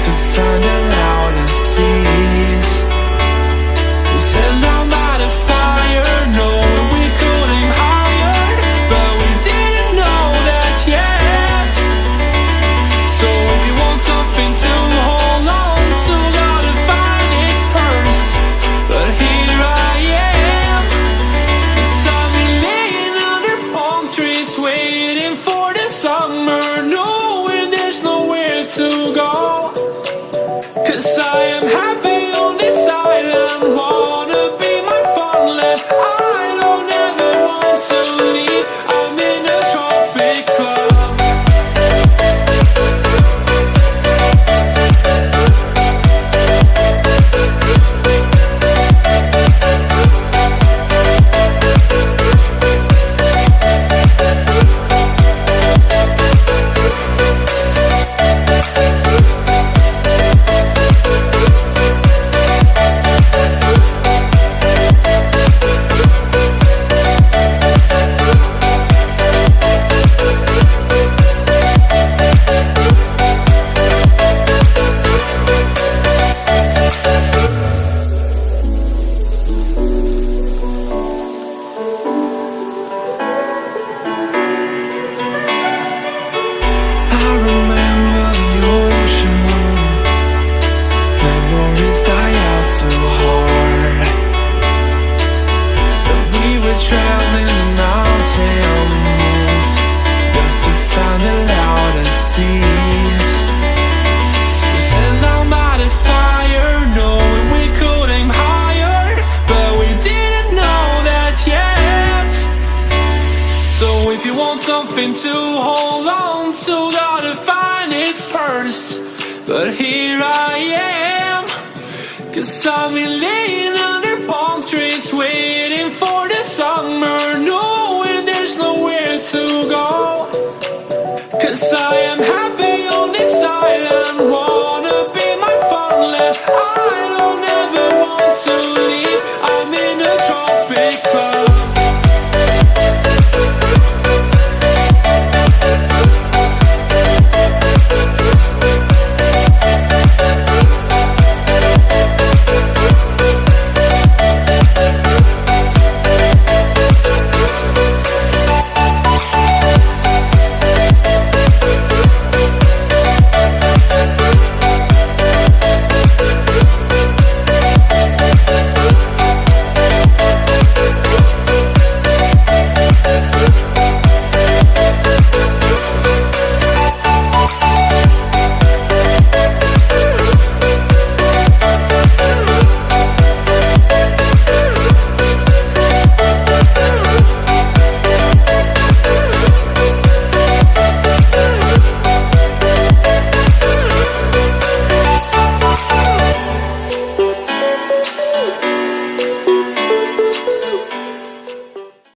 just to find the loudest tease. We said down by the fire, knowing we could aim higher, but we didn't know that yet. So if you want something to hold on to, gotta find it first. But here I am, 'cause I've been laying under palm trees, waiting for the summer, knowing there's nowhere to go. 'Cause I am happy on this island, wanna be my farmland. I don't ever want to leave, I'm in a tropic club. I remember the ocean moon, memories die out too hard. But we were traveling the mountains just to find the loudest tease. We sat down by the fire, knowing we could aim higher, but we didn't know that yet. So if you want something to hold on to, gotta find it first. But here I am, 'cause I've been laying under palm trees, waiting for the summer, knowing there's nowhere to go. 'Cause I am happy on